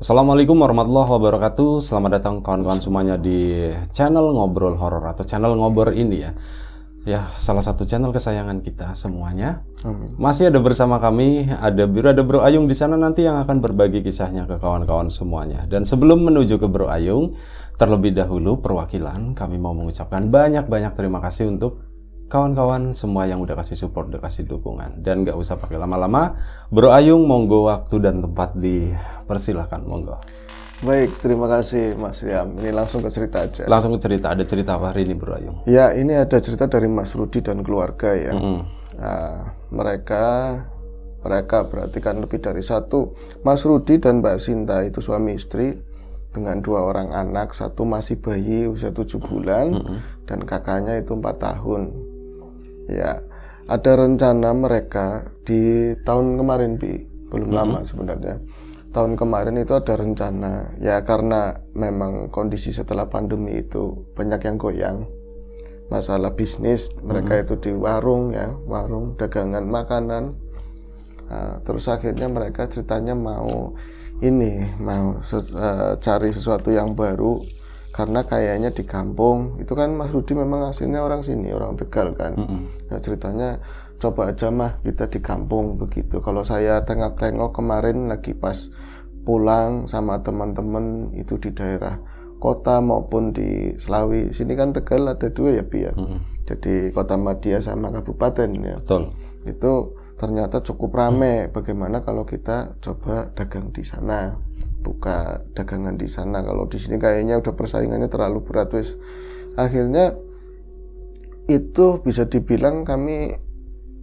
Assalamualaikum warahmatullahi wabarakatuh. Selamat datang kawan-kawan semuanya di channel Ngobrol Horor atau channel Ngobor ini ya. Ya, salah satu channel kesayangan kita semuanya. Masih ada bersama kami, ada Bro Ayung di sana nanti yang akan berbagi kisahnya ke kawan-kawan semuanya. Dan sebelum menuju ke Bro Ayung, terlebih dahulu perwakilan kami mau mengucapkan banyak-banyak terima kasih untuk kawan-kawan semua yang udah kasih support, udah kasih dukungan. Dan gak usah pakai lama-lama, Bro Ayung monggo waktu dan tempat dipersilahkan, monggo. Baik, terima kasih Mas Riam. Ini langsung ke cerita aja. Langsung ke cerita, ada cerita apa hari ini Bro Ayung? Ya, ini ada cerita dari Mas Rudi dan keluarga ya. Nah, mereka berarti kan lebih dari satu. Mas Rudi dan Mbak Sinta itu suami istri dengan 2 orang anak, satu masih bayi usia 7 bulan dan kakaknya itu 4 tahun. Ya, ada rencana mereka di tahun kemarin, belum lama sebenarnya. Tahun kemarin itu ada rencana, ya karena memang kondisi setelah pandemi itu banyak yang goyang. Masalah bisnis, mereka itu di warung dagangan makanan. Nah, terus akhirnya mereka ceritanya mau cari sesuatu yang baru. Karena kayaknya di kampung itu kan Mas Rudi memang aslinya orang sini, orang Tegal kan. Nah, ceritanya coba aja mah kita di kampung begitu. Kalau saya tengok-tengok kemarin lagi pas pulang sama teman-teman itu di daerah kota maupun di Slawi. Sini kan Tegal ada 2 ya Bi ya. Jadi Kota Madia sama kabupaten ya. Betul. Itu ternyata cukup rame. Bagaimana kalau kita coba dagang di sana? Buka dagangan di sana. Kalau di sini kayaknya udah persaingannya terlalu berat wis. Akhirnya itu bisa dibilang kami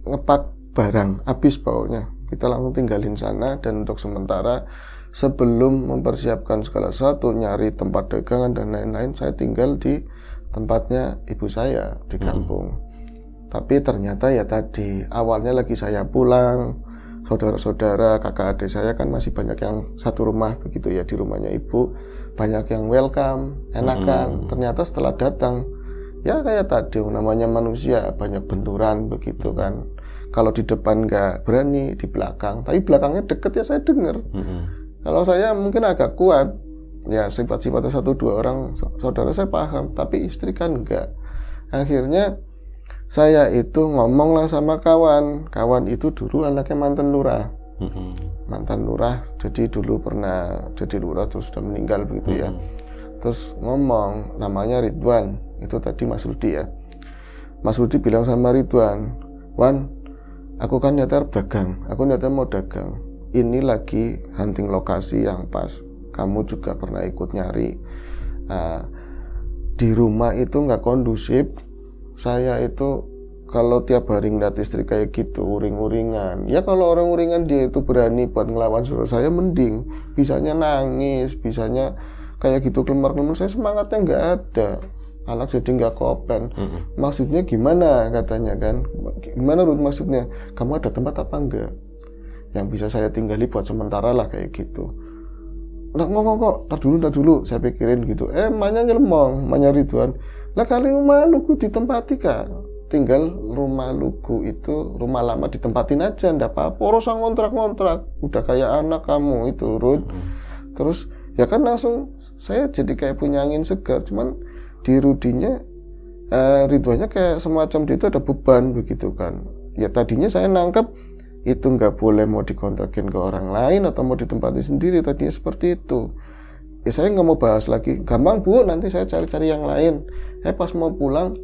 ngepak barang habis baunya. Kita langsung tinggalin sana dan untuk sementara sebelum mempersiapkan segala sesuatu, nyari tempat dagangan dan lain-lain, saya tinggal di tempatnya ibu saya di kampung. Tapi ternyata ya tadi awalnya lagi saya pulang, saudara-saudara, kakak adik saya kan masih banyak yang satu rumah begitu ya, di rumahnya ibu banyak yang welcome, enakan. Ternyata setelah datang ya kayak tadi namanya manusia, banyak benturan begitu kan. Kalau di depan nggak berani, di belakang, tapi belakangnya deket ya saya dengar. Kalau saya mungkin agak kuat ya, sifat-sifatnya 1-2 orang saudara saya paham, tapi istri kan enggak. Akhirnya saya itu ngomong lah sama kawan itu dulu anaknya mantan lurah. Mantan lurah, jadi dulu pernah jadi lurah terus sudah meninggal begitu ya. Terus ngomong, namanya Ridwan, itu tadi Mas Rudi ya. Mas Rudi bilang sama Ridwan, Wan, aku kan niatnya dagang, aku niatnya mau dagang. Ini lagi hunting lokasi yang pas, kamu juga pernah ikut nyari. Di rumah itu nggak kondusif. Saya itu kalau tiap hari ngeliat istri kayak gitu uring-uringan, ya kalau orang uringan dia itu berani buat ngelawan saudara saya mending. Bisanya nangis, bisanya kayak gitu kelemar-kelemar, saya semangatnya nggak ada. Anak jadi nggak kopen. Maksudnya gimana katanya kan? Gimana Ruth maksudnya? Kamu ada tempat apa enggak yang bisa saya tinggali buat sementara lah kayak gitu. Nah ngomong kok, tar dulu, saya pikirin gitu. Emaknya nyelemong, emaknya Ridwan. Lah kali rumah lugu ditempati kak, tinggal rumah lugu itu rumah lama ditempatin aja, ndak apa-apa. Orang ngontrak, udah kayak anak kamu itu Ruth. Terus ya kan langsung saya jadi kayak punya angin segar. Cuman di Rudinya, Ridwannya kayak semacam dia itu ada beban begitu kan. Ya tadinya saya nangkep itu nggak boleh mau dikontrakin ke orang lain atau mau ditempati sendiri, tadinya seperti itu. Ya saya nggak mau bahas lagi, gampang Bu, nanti saya cari-cari yang lain. Pas mau pulang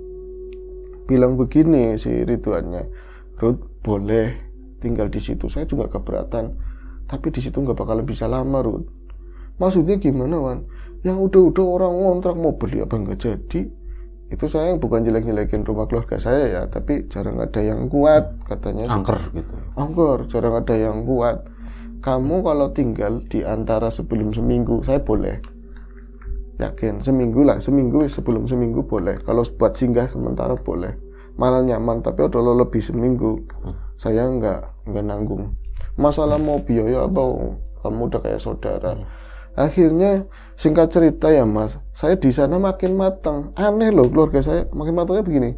bilang begini si Ridwannya, Ruth boleh tinggal di situ, saya juga keberatan, tapi di situ nggak bakalan bisa lama Ruth. Maksudnya gimana Wan? Yang udah orang ngontrak mau beli apa nggak jadi. Itu saya bukan jelek-jelekin rumah keluarga saya ya, tapi jarang ada yang kuat katanya. Angker gitu. Angker, jarang ada yang kuat. Kamu kalau tinggal di antara sebelum seminggu, saya boleh. Yakin, seminggu sebelum seminggu boleh. Kalau buat singgah sementara boleh. Malah nyaman, tapi kalau lebih seminggu, saya nggak nanggung. Masalah mau biaya apa, kamu udah kayak saudara. Akhirnya singkat cerita ya Mas, saya di sana makin matang. Aneh loh keluarga saya, makin matangnya begini.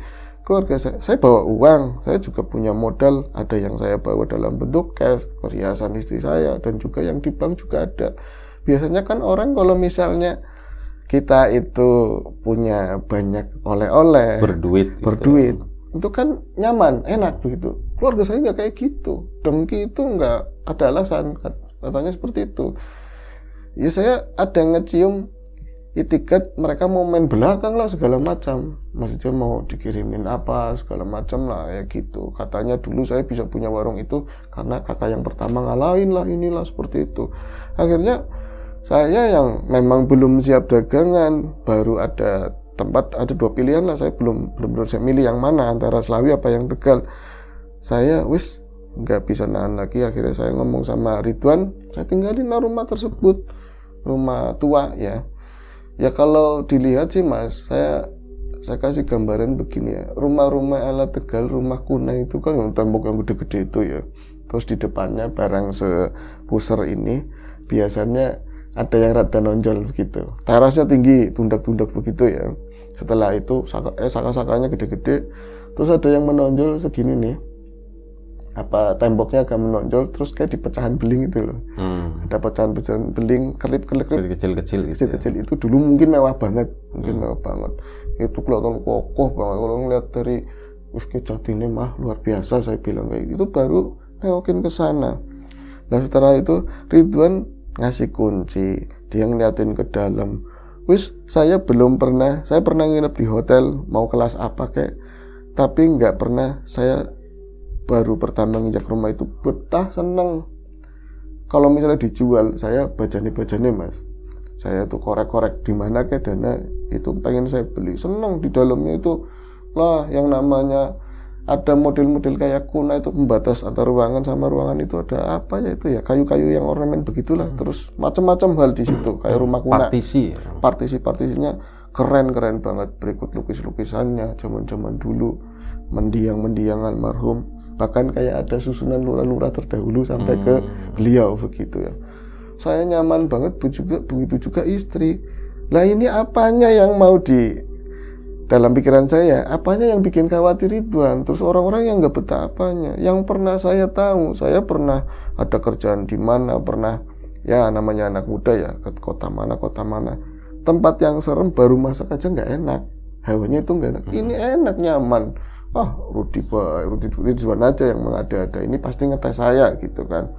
Keluarga saya bawa uang, saya juga punya modal. Ada yang saya bawa dalam bentuk cash, perhiasan istri saya, dan juga yang di bank juga ada. Biasanya kan orang kalau misalnya kita itu punya banyak oleh-oleh, berduit itu kan nyaman, enak begitu. Keluarga saya nggak kayak gitu. Dengki itu nggak ada alasan, katanya seperti itu. Ya saya ada ngecium itikat mereka mau main belakang lah segala macam, maksudnya mau dikirimin apa segala macam lah ya gitu. Katanya dulu saya bisa punya warung itu karena kakak yang pertama ngalahin lah, inilah seperti itu. Akhirnya saya yang memang belum siap dagangan, baru ada tempat, ada 2 pilihan lah, saya belum saya milih yang mana antara Slawi apa yang Tegal. Saya wis nggak bisa nahan lagi, akhirnya saya ngomong sama Ridwan, saya tinggalin lah rumah tersebut, rumah tua ya. Ya kalau dilihat sih Mas, saya kasih gambaran begini ya. Rumah-rumah ala Tegal, rumah kuno itu kan tembok yang gede-gede itu ya. Terus di depannya barang sepuser ini biasanya ada yang rada nonjol begitu. Terasnya tinggi, tundak-tundak begitu ya. Setelah itu saka-sakanya gede-gede. Terus ada yang menonjol segini nih. Apa temboknya agak menonjol, terus kayak di pecahan beling itu loh. Ada pecahan-pecahan beling, kelip-kelip kecil-kecil gitu. Kecil-kecil itu dulu mungkin mewah banget, Itu kelihatan kokoh banget. Kalau ngeliat dari jatinya mah luar biasa, saya bilang kayak itu, baru neokin ke sana. Nah setelah itu Ridwan ngasih kunci, dia ngeliatin ke dalam. Saya pernah nginep di hotel, mau kelas apa kayak, tapi nggak pernah saya baru pertama nginjak rumah itu betah, seneng. Kalau misalnya dijual, saya bajane Mas. Saya tuh korek-korek di mana kayak dana itu pengen saya beli, seneng. Di dalamnya itu lah yang namanya ada model-model kayak kuna itu, pembatas antara ruangan sama ruangan itu ada apa ya itu ya, kayu-kayu yang ornamen begitulah. Terus macam-macam hal di situ kayak rumah kuna. Partisinya keren banget. Berikut lukisannya zaman-zaman dulu, mendiang almarhum. Bahkan kayak ada susunan lurah-lurah terdahulu sampai ke beliau begitu ya. Saya nyaman banget, begitu juga istri. Lah ini apanya yang mau dalam pikiran saya, apanya yang bikin khawatir Ridwan? Terus orang-orang yang nggak betah apanya? Yang pernah saya tahu, saya pernah ada kerjaan di mana, pernah ya namanya anak muda ya, ke kota mana. Tempat yang serem baru masak aja nggak enak, hawanya itu nggak enak. Ini enak, nyaman. Rudi aja yang mengada-ada, ini pasti ngetes saya gitu kan.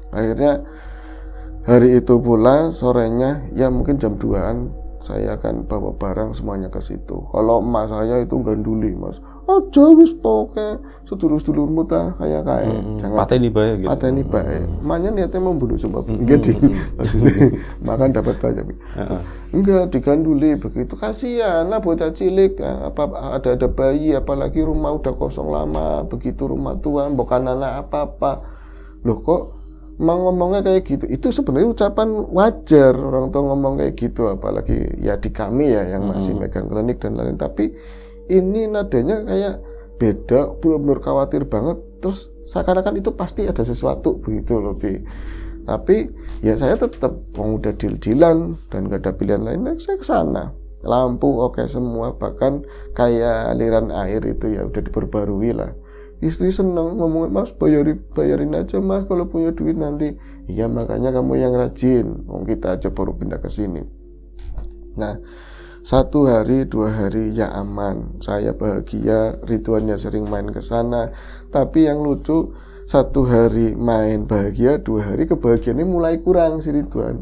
Akhirnya hari itu pula sorenya ya mungkin jam 2-an saya akan bawa barang semuanya ke situ. Kalau emak saya itu ganduli Mas, aja wis toke sedulur-sedulurmu ta kayak jangan pateni bae gitu. Pateni bae. Emaknya niatnya membunuh sumpah gitu. Maksudnya makan dapat banyak. Enggak diganduli begitu, kasihan lah bocah cilik, apa ada bayi, apalagi rumah udah kosong lama begitu, rumah tua bukan anak apa-apa. Loh kok ngomongnya kayak gitu? Itu sebenarnya ucapan wajar orang tua ngomong kayak gitu, apalagi ya di kami ya yang masih megang klinik dan lain-lain. Tapi ini nadanya kayak beda, benar-benar khawatir banget. Terus seakan-akan itu pasti ada sesuatu begitu loh, Tapi ya saya tetap udah deal-dealan dan gak ada pilihan lain, saya kesana. Lampu oke semua, bahkan kayak aliran air itu ya udah diperbarui lah. Istri seneng ngomong, Mas bayarin aja Mas kalau punya duit nanti. Iya makanya kamu yang rajin, kita aja baru pindah ke sini. Nah 1 hari 2 hari ya aman, saya bahagia, Ridwannya sering main ke sana. Tapi yang lucu, 1 hari main bahagia, 2 hari kebahagiaannya mulai kurang si Ridwan.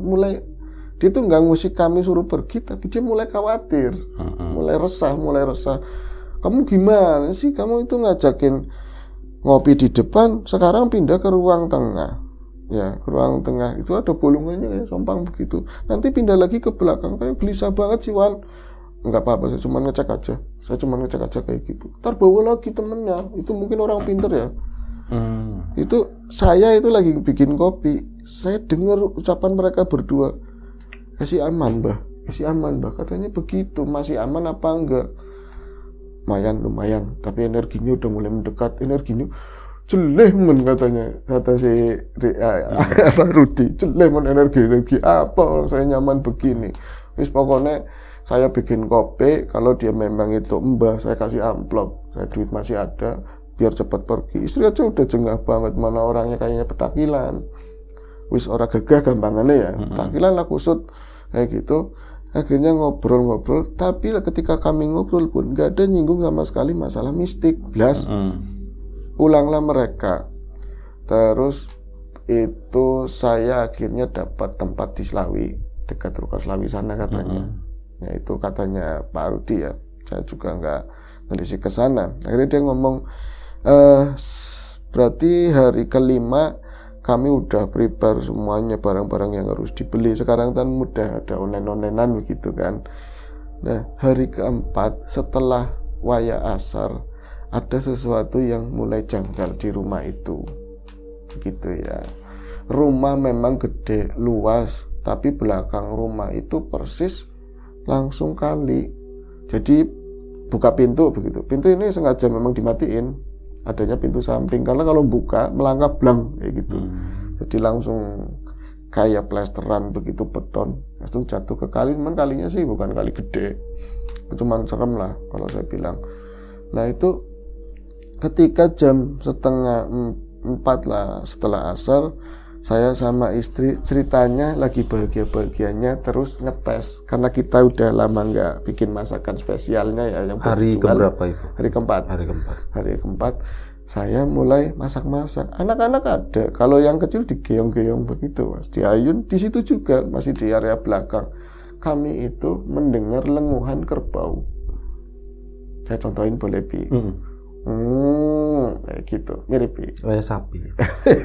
Dia tuh nggak ngusik kami suruh pergi, tapi dia mulai khawatir, mulai resah. Kamu gimana sih? Kamu itu ngajakin ngopi di depan, sekarang pindah ke ruang tengah. Ya, ke ruang tengah itu ada bolongannya kayak sompang begitu. Nanti pindah lagi ke belakang, kayak gelisah banget sih Wan. Enggak apa-apa, saya cuma ngecek aja kayak gitu. Ntar bawa lagi temennya, itu mungkin orang pinter ya. Itu saya itu lagi bikin kopi, saya dengar ucapan mereka berdua, masih aman mbah, katanya begitu. Masih aman apa enggak? Lumayan, tapi energinya udah mulai mendekat, energinya jeleh men katanya, kata si Rudi, jeleh men energi apa orang saya nyaman begini. Wis pokoknya saya bikin kopi, kalau dia memang itu mbah saya kasih amplop, saya duit masih ada biar cepat pergi. Istri aja udah jengah banget, mana orangnya kayaknya petakilan. wis ora gagah gampangannya ya. Takilan lah kusut kayak gitu. Akhirnya ngobrol-ngobrol, tapi ketika kami ngobrol pun nggak ada nyinggung sama sekali masalah mistik. Blas. Ulanglah mereka. Terus itu saya akhirnya dapat tempat di Slawi, dekat Ruko Slawi sana katanya. Ya itu katanya Pak Rudi ya. Saya juga nggak neliti ke sana. Akhirnya dia ngomong, berarti hari kelima kami udah prepare semuanya barang-barang yang harus dibeli. Sekarang kan mudah, ada online-onlinean begitu kan. Nah, hari keempat setelah waya asar ada sesuatu yang mulai janggal di rumah itu. Begitu ya. Rumah memang gede, luas, tapi belakang rumah itu persis langsung kali. Jadi buka pintu begitu. Pintu ini sengaja memang dimatiin. Adanya pintu samping karena kalau buka melangkah blang kayak gitu. Jadi langsung kayak plesteran begitu, beton langsung jatuh ke kali. Cuman kalinya sih bukan kali gede, cuman serem lah kalau saya bilang. Nah itu ketika jam 3:30 lah setelah asar, saya sama istri ceritanya lagi bahagia-bahagianya terus ngetes karena kita udah lama nggak bikin masakan spesialnya ya yang hari keberapa itu? Hari keempat saya mulai masak-masak. Anak-anak ada, kalau yang kecil digeong-geong begitu Mas, diayun. Di situ juga masih di area belakang kami itu mendengar lenguhan kerbau. Saya contohin boleh Bi? Kayak gitu, mirip Bi. Sapi.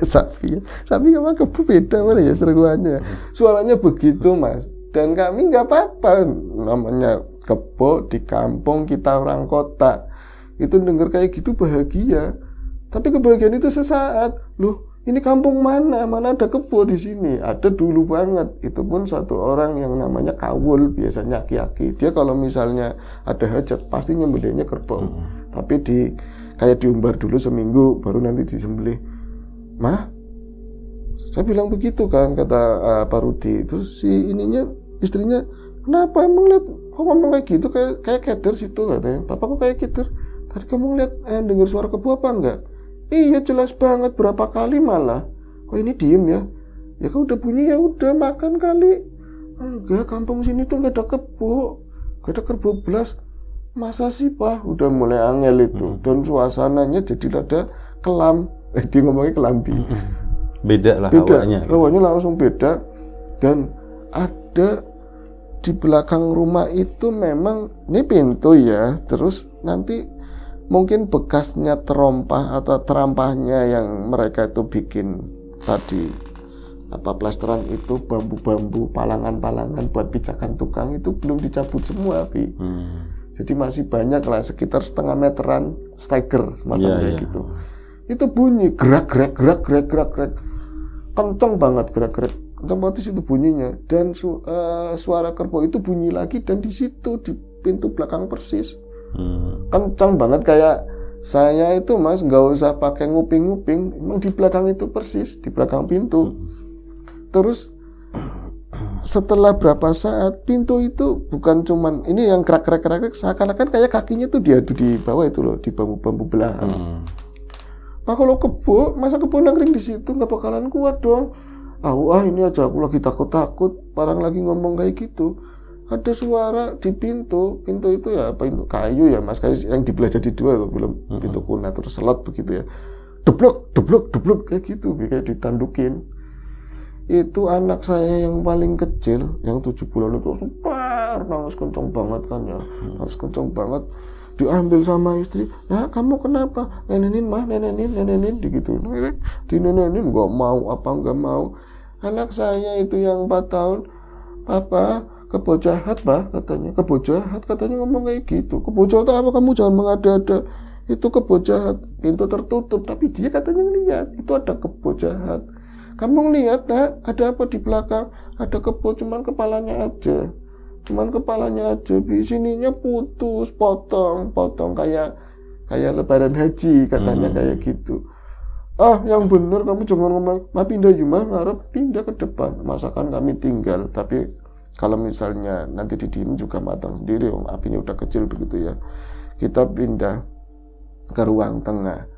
Sapi sama kebu beda mana ya seruannya. Suaranya begitu Mas. Dan kami nggak apa-apa, namanya kebo di kampung, kita orang kota itu dengar kayak gitu bahagia. Tapi kebahagiaan itu sesaat. Loh, ini kampung mana ada kebo di sini? Ada dulu banget. Itu pun satu orang yang namanya Kawul, biasanya aki-aki. Dia kalau misalnya ada hajat pasti nyembelihnya kerbau. Tapi kayak diumbar dulu seminggu baru nanti disembelih. Mah, saya bilang begitu kan, kata Pak Rudi. Terus si istrinya, kenapa emang lihat kok ngomong kayak gitu, kayak keder situ katanya. Papa kok kayak keder? Tadi kamu lihat dengar suara kebu apa enggak? Iya jelas banget, berapa kali malah. Kok ini diem ya? Ya kan udah bunyi, ya udah makan kali. Enggak, kampung sini tuh nggak ada kebu, nggak ada kerbau belas. Masa sih Pak? Udah mulai angel itu. Dan suasananya jadi rada kelam. Dia ngomongnya kelambi. Beda lah hawanya. Hawanya langsung beda. Dan ada di belakang rumah itu memang ini pintu ya. Terus nanti mungkin bekasnya terampahnya yang mereka itu bikin tadi plesteran itu, bambu-bambu, palangan-palangan buat pijakan tukang itu belum dicabut semua Bi. Jadi masih banyak lah, sekitar setengah meteran steger macam kayak gitu. Itu bunyi gerak kenceng banget, gerak kenceng banget itu bunyinya. Dan suara kerbau itu bunyi lagi, dan di situ di pintu belakang persis. Kencang banget, kayak saya itu Mas nggak usah pakai nguping-nguping, emang di belakang itu persis, di belakang pintu. Terus setelah berapa saat pintu itu bukan cuman ini yang gerak seakan-akan kayak kakinya tuh diadu di bawah itu loh, di bambu-bambu belahan. Nah kalau kebo, masa kebo nangkring di situ nggak bakalan kuat dong. Ini aja aku lagi takut-takut, orang lagi ngomong kayak gitu. Ada suara di pintu itu ya pintu kayu ya Mas, kayak yang dibelah jadi dua loh, belum pintu kuna terus selot begitu ya, deblok kayak gitu, kayak ditandukin. Itu anak saya yang paling kecil yang 7 bulan itu langsung nangis kenceng banget kan ya, nangis kenceng banget, diambil sama istri. Nah kamu kenapa? Nenenin gitu, dinenenin nggak mau. Anak saya itu yang 4 tahun, Papa kebo jahat Pak katanya ngomong kayak gitu. Kebo jahat apa, kamu jangan mengada-ada, itu kebo jahat. Pintu tertutup tapi dia katanya ngeliat itu ada kebo jahat. Kamu ngeliat Nak, ada apa di belakang? Ada kebo, cuman kepalanya aja, Bi. Sininya putus, potong kayak lebaran haji katanya, kayak gitu. Yang bener kamu jangan ngomong, pindah Yuma, ngarep pindah ke depan. Masakan kami tinggal, tapi kalau misalnya nanti didiem juga matang sendiri, apinya udah kecil begitu ya. Kita pindah ke ruang tengah.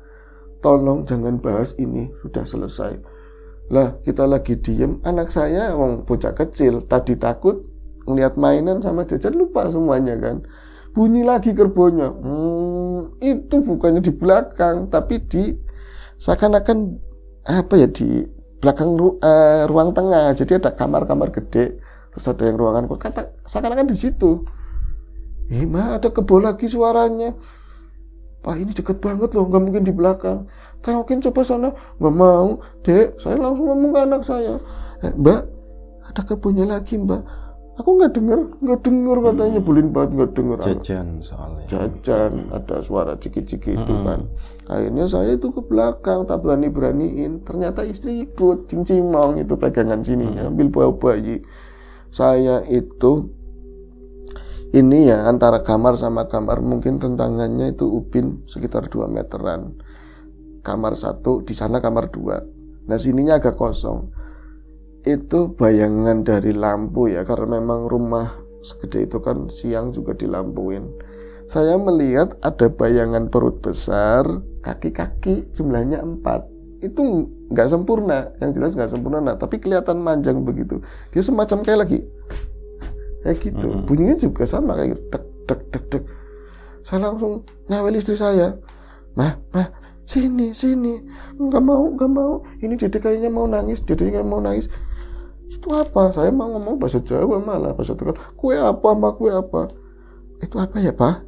Tolong jangan bahas ini, sudah selesai. Lah kita lagi diem, anak saya bocah kecil tadi takut ngeliat mainan sama jajan, lupa semuanya kan. Bunyi lagi kerbonya. Itu bukannya di belakang, tapi di seakan-akan di belakang ruang tengah. Jadi ada kamar-kamar gede, terus ada yang ruangan kata seakan-akan di situ. Mah ada kebo lagi suaranya. Pak, ini deket banget loh, nggak mungkin di belakang. Tengokin coba sana. Nggak mau, Dek. Saya langsung ngomong ke anak saya, Mbak, ada kebonya lagi, Mbak. Aku nggak dengar katanya, nyebelin banget, nggak dengar. Jajan soalnya. Jajan, ada suara ciki-ciki itu kan. Akhirnya saya itu ke belakang, tak berani-beraniin. Ternyata istri ikut, cincimong itu pegangan sininya, ambil bawa bayi. Saya itu ini ya antara kamar sama kamar mungkin rentangannya itu ubin sekitar 2 meteran. Kamar 1, di sana kamar 2. Nah sininya agak kosong. Itu bayangan dari lampu ya, karena memang rumah segede itu kan siang juga dilampuin. Saya melihat ada bayangan perut besar, kaki-kaki jumlahnya 4. Itu nggak sempurna, yang jelas nggak sempurna, tapi kelihatan manjang begitu. Dia semacam kayak lagi kayak gitu, bunyinya juga sama kayak gitu, dek dek dek dek. Saya langsung nyawel istri saya, mah sini, nggak mau, ini Dede kayaknya mau nangis. Itu apa? Saya mau ngomong bahasa Jawa, malah bahasa Tegal. Kue apa? Itu apa ya, Pak?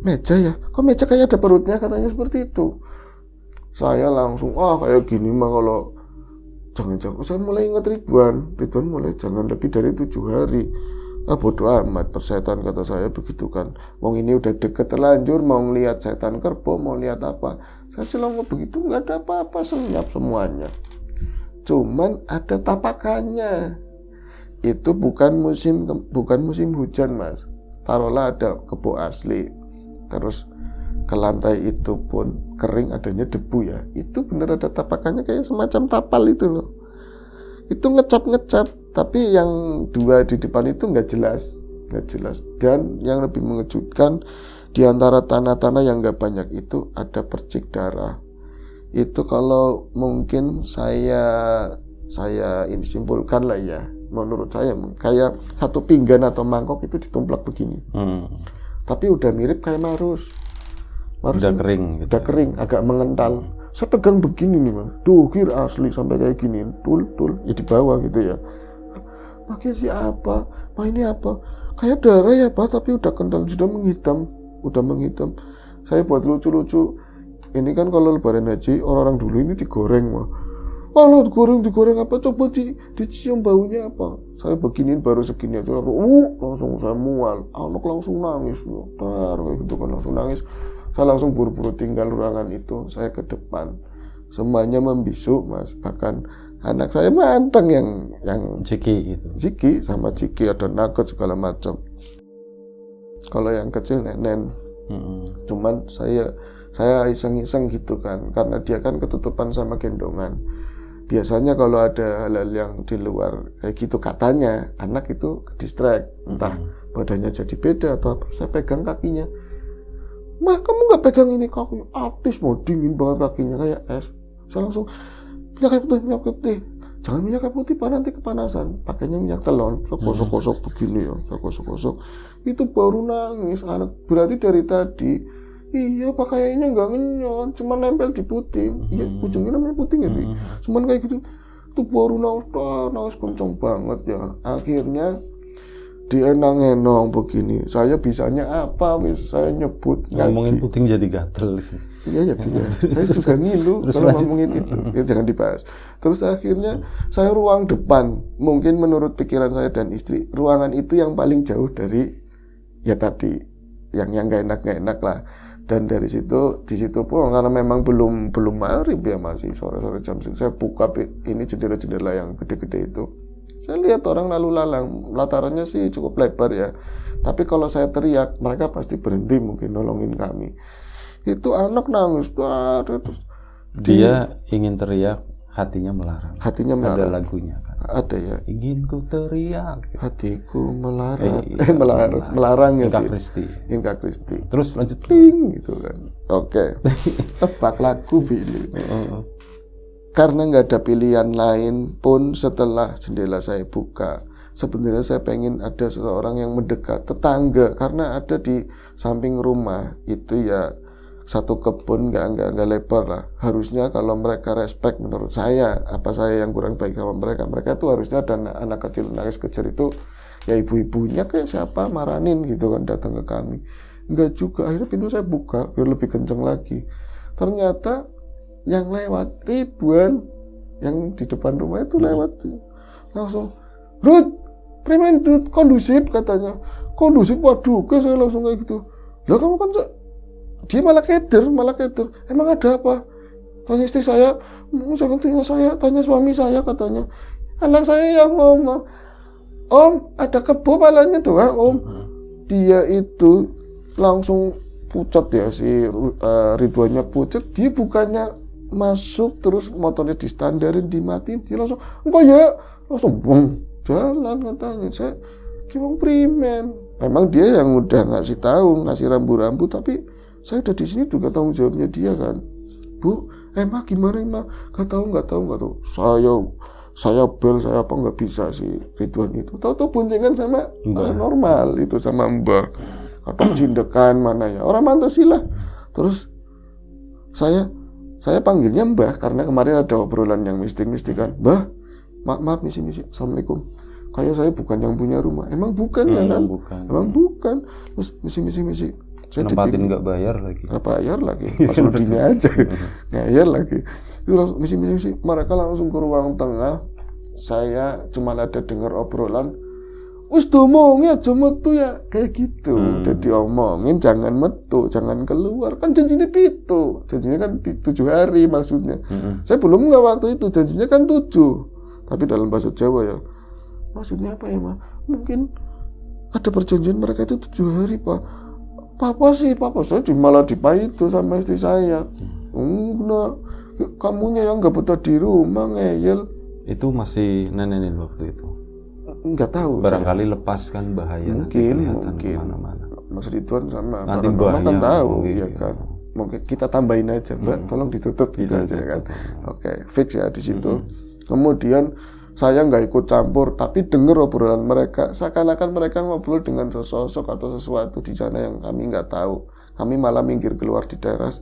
Meja ya? Kok meja kayak ada perutnya, katanya seperti itu. Saya langsung kayak gini mah kalau jangan-jangan. Saya mulai ingat Ridwan mulai jangan lebih dari 7 hari. Bodoh amat, persetan, kata saya begitu kan. Wong ini udah deket terlanjur, mau ngelihat setan kerbau, mau lihat apa. Saya selama begitu nggak ada apa-apa, senyap semuanya. Cuman ada tapakannya. Itu bukan musim hujan, Mas. Taruhlah ada kebo asli, terus ke lantai itu pun kering, adanya debu ya. Itu bener ada tapakannya kayak semacam tapal itu loh. Itu ngecap, tapi yang 2 di depan itu nggak jelas. Dan yang lebih mengejutkan, di antara tanah-tanah yang nggak banyak itu ada percik darah. Itu kalau mungkin saya ini simpulkan lah ya, menurut saya kayak satu pinggan atau mangkok itu ditumplak begini. Tapi udah mirip kayak marus udah kering gitu. Udah kering, agak mengental. Saya pegang begini nih, Mas. Duhir asli sampai kayak gini. Tul ya di bawah gitu ya. Pakai siapa? Ini apa? Kayak darah ya, Pak, tapi udah kental, sudah menghitam. Saya buat lucu-lucu. Ini kan kalau lebaran haji, orang-orang dulu ini digoreng, mah. Kalau digoreng apa? Coba dicium baunya apa? Saya beginiin baru segini aja. Langsung saya mual. Anak langsung nangis. Kayak gitu kan, langsung nangis. Saya langsung buru-buru tinggal ruangan itu. Saya ke depan. Semuanya membisu, Mas. Bahkan anak saya manteng yang Ciki gitu. Ciki sama Ciki ada nugget segala macam. Kalau yang kecil nenen. Cuman saya iseng-iseng gitu kan, karena dia kan ketutupan sama gendongan. Biasanya kalau ada hal-hal yang di luar kayak gitu, katanya anak itu distract, entah badannya jadi beda atau apa. Saya pegang kakinya. Mah, kamu nggak pegang ini kakinya? Atis, mau dingin banget kakinya kayak es. Saya langsung minyak putih. Jangan minyak putih, Pak, nanti kepanasan. Pakainya minyak telon. Saya gosok-gosok begini ya, saya gosok-gosok. Itu baru nangis anak. Berarti dari tadi, iya pakaiannya nggak ngenyot, cuma nempel di puting. Iya, ujungnya namanya puting ya, Bi. Cuman kayak gitu. Itu baru nangis kenceng banget ya. Akhirnya dienang-enong begini. Saya bisanya apa, wis saya nyebut ngomongin puting jadi gatel sih. Iya. Saya juga ngilu kalau ngomongin itu. Ya, jangan dibahas. Terus akhirnya saya ruang depan. Mungkin menurut pikiran saya dan istri, ruangan itu yang paling jauh dari ya tadi yang gak enak lah. Dan di situ pun karena memang belum maghrib ya, masih sore-sore jam 6. Saya buka ini jendela-jendela yang gede-gede itu. Saya lihat orang lalu lalang, latarannya sih cukup lebar ya. Tapi kalau saya teriak, mereka pasti berhenti mungkin nolongin kami. Itu anak nangis, terus dia ingin teriak, hatinya melarang. Ada lagunya kan? Ada ya. Ingin ku teriak, hatiku melarang ya. Inka Kristi. Terus lanjut ting gitu kan. Oke. Tebak lagu ini. karena nggak ada pilihan lain pun setelah jendela saya buka, sebenarnya saya pengen ada seseorang yang mendekat, tetangga, karena ada di samping rumah itu ya satu kebun nggak lebar lah. Harusnya kalau mereka respect menurut saya, apa saya yang kurang baik sama mereka tuh harusnya ada anak kecil nangis kejar itu ya ibu-ibunya kayak siapa maranin gitu kan datang ke kami. Enggak juga, akhirnya pintu saya buka biar lebih kenceng lagi. Ternyata yang lewat Ridwan yang di depan rumah itu lewat langsung, Rud, preman Rud, kondusif katanya. Kondusif, waduh, ke saya langsung kayak gitu. Lah kamu kan dia malah keder. Emang ada apa? Tanya istri saya, jangan tanya suami saya katanya. Anak saya yang ngomong, Om, ada kebo palanya doang, Om. Dia itu langsung pucat ya, si Ridwannya pucat. Dia bukannya masuk terus motornya distandarin, dimatiin, dia langsung, enggak ya, langsung bung, jalan katanya. Saya gimana preman. Memang dia yang udah ngasih tahu, ngasih rambu-rambu, tapi saya udah di sini juga tanggung jawabnya dia kan. Bu, emang gimana emang? Gak tahu. Saya bel, saya apa nggak bisa sih Ridwan itu. Tahu boncengan sama normal itu sama Mbah. Atau jindekan mana ya orang Pancasila. Terus saya panggilnya Mbah karena kemarin ada obrolan yang mistik kan. Mbah, maaf misi. Assalamualaikum. Kayak saya bukan yang punya rumah. Emang bukan ya kan? Emang bukan. Terus misi. Saya nempatin nggak bayar lagi. Mas Rudinya aja. Ngayal lagi. Itu langsung misi. Mereka langsung ke ruang tengah. Saya cuma ada dengar obrolan. Wis domongnya aja metu ya kayak gitu. Jadi omongin jangan metu, jangan keluar. Kan janjinya pitu. Janjinya kan 7 hari maksudnya. Saya belum nggak waktu itu, janjinya kan 7. Tapi dalam bahasa Jawa ya. Maksudnya apa ya, Ma? Mungkin ada perjanjian mereka itu 7 hari, Pak. Papa saya malah dipaitu sama istri saya. Enggak, kamunya yang nggak betah di rumah ngeyel. Itu masih nenenin waktu itu. Nggak tahu. Barangkali saya lepas kan bahaya. Mungkin. Kemana-mana. Mas Ridwan sama nanti Mbak kan tahu, ya kan. Mungkin kita tambahin aja, Mbak. Tolong ditutup gitu aja kan. Oke, fix ya di situ. Kemudian saya nggak ikut campur, tapi dengar obrolan mereka. Seakan-akan mereka ngobrol dengan sosok atau sesuatu di sana yang kami nggak tahu. Kami malah minggir keluar di teras.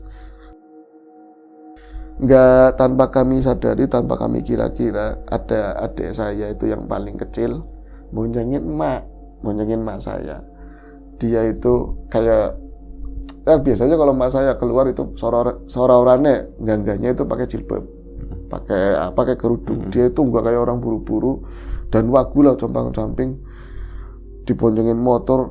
Nggak, tanpa kami sadari, tanpa kami kira-kira, ada adik saya itu yang paling kecil boncengin emak saya. Dia itu kayak biasanya kalau emak saya keluar itu sora-orane gangganya itu pakai jilbab, pakai kerudung. Dia itu nggak kayak orang buru-buru dan wagu lah compang-camping, diboncengin motor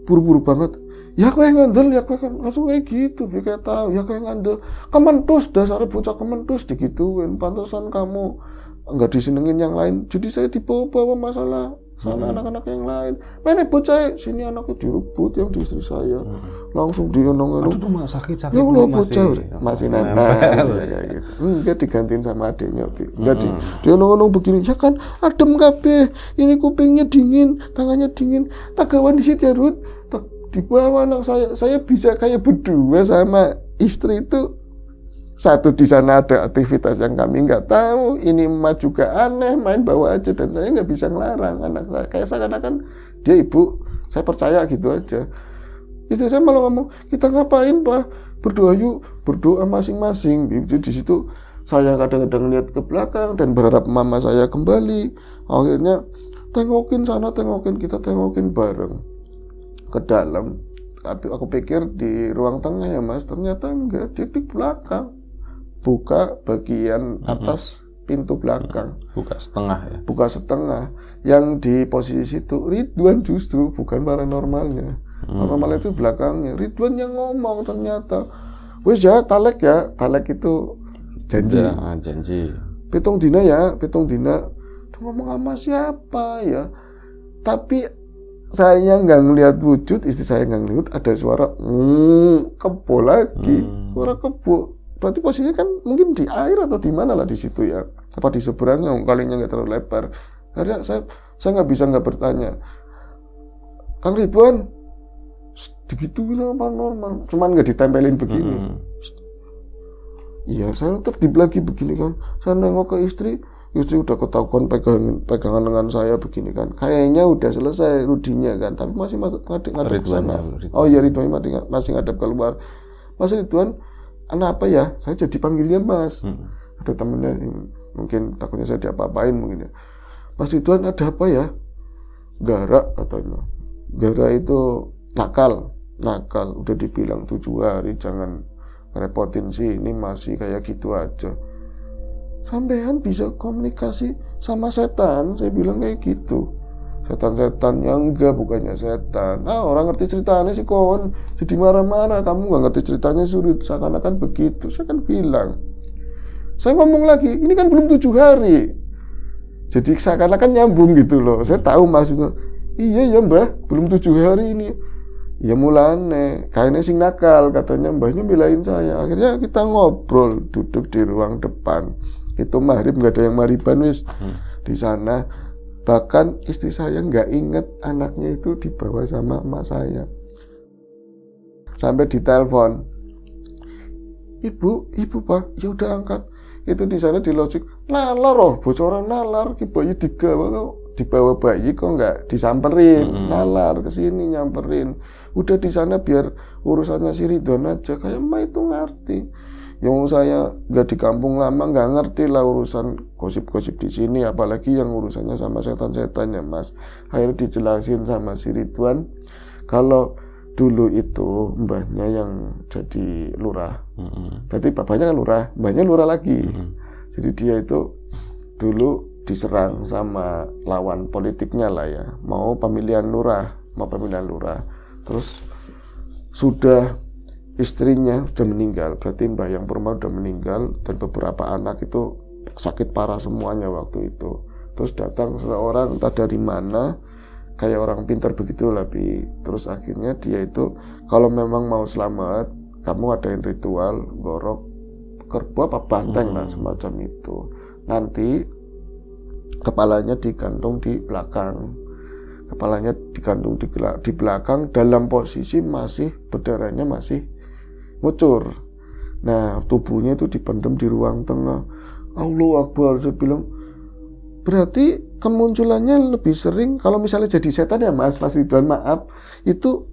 buru-buru banget. Ya kowe ngandel, ya kowe kan langsung kayak gitu, kayak tahu, ya kowe ngandel. Kementus, dasarnya bocah kementus digituin. Pantesan kamu enggak disenengin yang lain. Jadi saya dibawa masalah sana anak-anak yang lain. Mana bocah sini anaknya direbut yang di istri saya. Langsung dienong-enong. Aduh, tuh sakit ya Allah, bocah masih nempel ya, kayak gitu. Enggak digantiin sama adiknya, enggak dienong-enong begini. Ya kan adem kabeh. Ini kupingnya dingin, tangannya dingin. Tagawan di situ ya, Rut. Di bawah anak saya bisa kayak berdua sama istri itu. Satu di sana ada aktivitas yang kami nggak tahu. Ini emak juga aneh, main bawa aja dan saya nggak bisa ngelarang anak saya. Kayak seakan-akan dia ibu, saya percaya gitu aja. Istri saya malah ngomong, kita ngapain Pak? Berdoa yuk, berdoa masing-masing. Jadi di situ saya kadang-kadang lihat ke belakang dan berharap mama saya kembali. Akhirnya tengokin sana, kita tengokin bareng ke dalam. Tapi aku pikir di ruang tengah ya Mas, ternyata enggak, dia di belakang. Buka bagian atas pintu belakang. Buka setengah ya. Buka setengah. Yang di posisi situ Ridwan justru, bukan paranormalnya. Paranormal itu belakangnya. Ridwan yang ngomong ternyata. Wes ya, talek itu janji. Janji. Pitung dina. Dia ngomong sama siapa ya? Tapi saya nggak ngelihat wujud, istri saya nggak ngelihat, ada suara kebo lagi, suara kebo. Berarti posisinya kan mungkin di air atau di mana lah di situ ya, apa di seberangnya, kalinya nggak terlalu lebar. Akhirnya saya nggak bisa nggak bertanya, Kang Ridwan, digituin apa normal, cuman nggak ditempelin begini. Iya, saya tertib lagi begini kan. Saya nengok ke istri udah ketahuan pegangan lengan saya begini kan. Kayaknya udah selesai rudinya kan, tapi masih ngadep ke sana. Oh iya, Ridwan masih ngadep keluar. Mas Ridwan, anak apa ya? Saya jadi panggilnya Mas. Ada temennya mungkin takutnya saya diapa-apain mungkin ya. Mas Ridwan, ada apa ya? Gara katanya. Gara itu nakal. Udah dibilang 7 hari jangan repotin sih, ini masih kayak gitu aja. Sampean bisa komunikasi sama setan, saya bilang kayak gitu. Setan-setan yang enggak, bukannya setan. Nah, orang ngerti ceritanya sih kon, jadi marah-marah. Kamu nggak ngerti ceritanya, sulit seakan-akan begitu. Saya kan bilang, saya ngomong lagi, ini kan belum 7 hari. Jadi seakan-akan nyambung gitu loh. Saya tahu maksudnya. Iya ya mbah, belum 7 hari ini. Ya mulane, kayaknya sing nakal, katanya mbahnya belain saya. Akhirnya kita ngobrol, duduk di ruang depan. Itu maghrib, nggak ada yang maghriban wis di sana. Bahkan istri saya nggak inget anaknya itu dibawa sama emak saya. Sampai ditelepon, ibu pak, ya udah angkat. Itu di sana di lojik, nalar bocoran nalar, ki bayi dibawa bayi kok nggak disamperin, nalar kesini nyamperin. Udah di sana biar urusannya si Ridwan aja. Kayak emak itu ngerti. Yang saya nggak di kampung lama, nggak ngerti lah urusan gosip-gosip di sini, apalagi yang urusannya sama setan-setan ya mas. Akhirnya dijelasin sama si Ridwan kalau dulu itu mbahnya yang jadi lurah. Berarti bapaknya kan lurah, mbahnya lurah lagi. Jadi dia itu dulu diserang sama lawan politiknya lah ya, mau pemilihan lurah. Terus sudah istrinya udah meninggal, berarti mbah yang perempuan udah meninggal, dan beberapa anak itu sakit parah semuanya waktu itu. Terus datang seseorang entah dari mana, kayak orang pintar begitu lebih. Terus akhirnya dia itu kalau memang mau selamat, kamu adain ritual gorok kerbau apa banteng lah semacam itu. Nanti kepalanya digantung di belakang. Kepalanya digantung di belakang dalam posisi masih berdarahnya masih ngucur. Nah, tubuhnya itu dipendam di ruang tengah. Allahu Akbar, saya bilang berarti kemunculannya lebih sering kalau misalnya jadi setan ya mas Ridwan, maaf, itu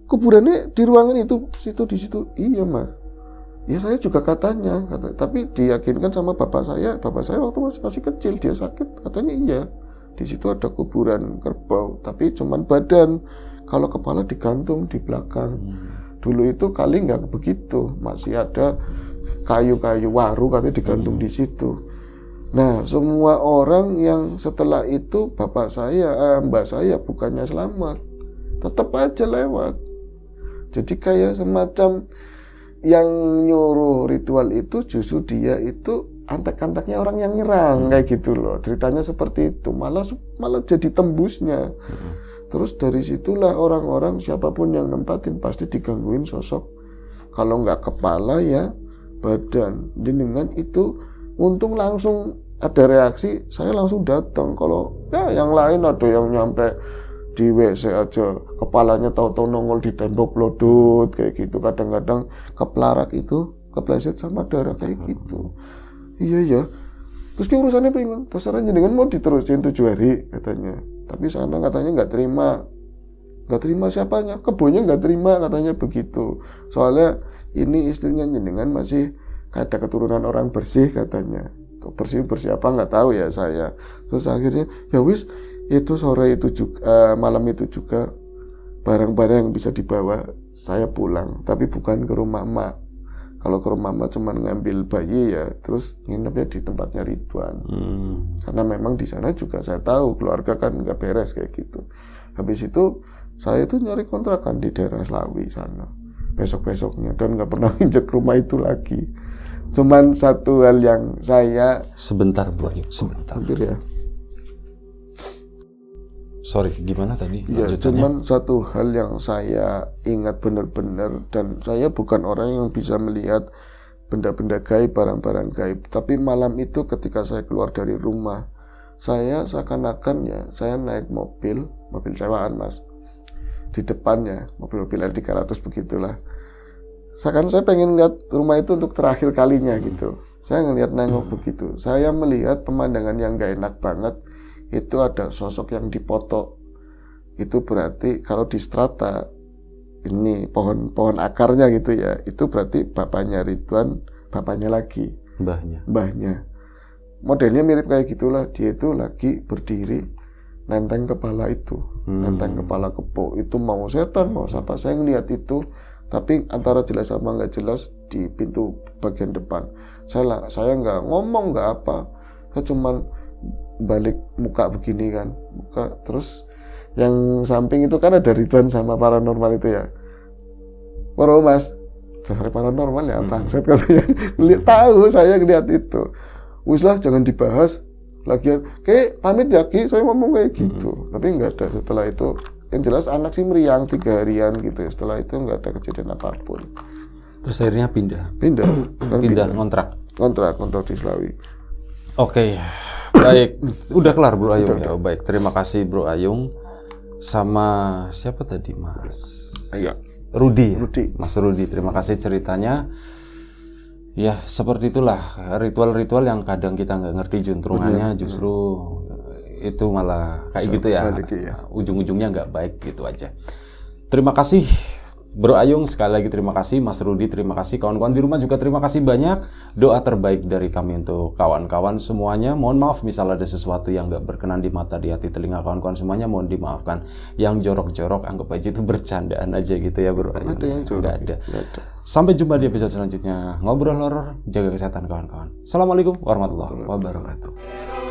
kuburannya di ruangan itu di situ. Iya mas, ya saya juga katanya, tapi diyakinkan sama bapak saya waktu masih kecil, dia sakit, katanya iya di situ ada kuburan kerbau, tapi cuman badan, kalau kepala digantung di belakang. Dulu itu kali nggak begitu, masih ada kayu-kayu waru katanya digantung di situ. Nah, semua orang yang setelah itu mbak saya bukannya selamat, tetap aja lewat. Jadi kayak semacam yang nyuruh ritual itu justru dia itu antek-anteknya orang yang nyerang kayak gitu loh. Ceritanya seperti itu, malah jadi tembusnya. Terus dari situlah orang-orang siapapun yang nempatin pasti digangguin sosok. Kalau nggak kepala ya badan. Dengan itu untung langsung ada reaksi, saya langsung datang. Kalau ya yang lain ada yang nyampe di WC aja kepalanya tahu-tahu nongol di tembok lodot kayak gitu. Kadang-kadang kepelarak itu kepleset sama darah kayak gitu. Iya ya. Terus ke urusannya pengen terserah jenengan mau diterusin 7 hari katanya. Tapi sana katanya nggak terima siapanya, kebunnya nggak terima katanya begitu. Soalnya ini istrinya jenengan masih ada keturunan orang bersih katanya. Bersih apa nggak tahu ya saya. Terus akhirnya ya wis itu sore itu juga malam itu juga barang-barang yang bisa dibawa saya pulang, tapi bukan ke rumah emak. Kalau ke rumah emak cuma ngambil bayi ya, terus nginepnya di tempatnya Ridwan. Karena memang di sana juga saya tahu keluarga kan nggak beres kayak gitu. Habis itu saya itu nyari kontrakan di daerah Slawi sana besok-besoknya dan nggak pernah injek rumah itu lagi. Cuman satu hal yang saya sebentar Bu Ayu, sebentar. Hampir ya. Sorry, gimana tadi? Ya, cuman satu hal yang saya ingat benar-benar, dan saya bukan orang yang bisa melihat benda-benda gaib, barang-barang gaib. Tapi malam itu ketika saya keluar dari rumah, saya seakan-akan ya, saya naik mobil sewaan mas. Di depannya, mobil-mobil R300 begitulah. Seakan saya pengen lihat rumah itu untuk terakhir kalinya gitu. Saya nengok begitu. Saya melihat pemandangan yang gak enak banget. Itu ada sosok yang dipoto. Itu berarti kalau di strata ini pohon akarnya gitu ya. Itu berarti bapaknya Ridwan, bapaknya lagi. Mbahnya. Modelnya mirip kayak gitulah. Dia itu lagi berdiri nenteng kepala itu. Nenteng kepala kebo. Itu mau setan, mau siapa. Saya ngelihat itu. Tapi antara jelas sama nggak jelas di pintu bagian depan. Saya nggak ngomong, nggak apa. Saya cuman balik muka begini kan. Muka terus yang samping itu kan ada Ridwan sama paranormal itu ya. Baru mas, dasar paranormal ya bangsat katanya. Tahu saya ngeliat itu. Wis lah jangan dibahas. Lagian kayak pamit ya Ki, saya ngomong kayak gitu. Tapi nggak ada setelah itu. Yang jelas anak sih meriang 3 harian gitu. Setelah itu nggak ada kejadian apapun. Terus akhirnya pindah kontrak di Slawi. Oke, baik. Udah kelar Bro Ayung ya. Baik, terima kasih Bro Ayung. Sama siapa tadi Mas? Iya. Rudi. Mas Rudi, terima kasih ceritanya. Ya seperti itulah ritual-ritual yang kadang kita nggak ngerti juntrungannya, justru itu malah kayak gitu ya. Ujung-ujungnya nggak baik gitu aja. Terima kasih Bro Ayung, sekali lagi terima kasih. Mas Rudi terima kasih. Kawan-kawan di rumah juga terima kasih banyak. Doa terbaik dari kami untuk kawan-kawan semuanya. Mohon maaf misal ada sesuatu yang nggak berkenan di mata, di hati, telinga kawan-kawan semuanya, mohon dimaafkan. Yang jorok-jorok anggap aja itu bercandaan aja gitu ya Bro Ayung. Ada yang jorok. Nggak ada. Sampai jumpa di episode selanjutnya. Ngobrol horor, jaga kesehatan kawan-kawan. Assalamualaikum warahmatullahi wabarakatuh.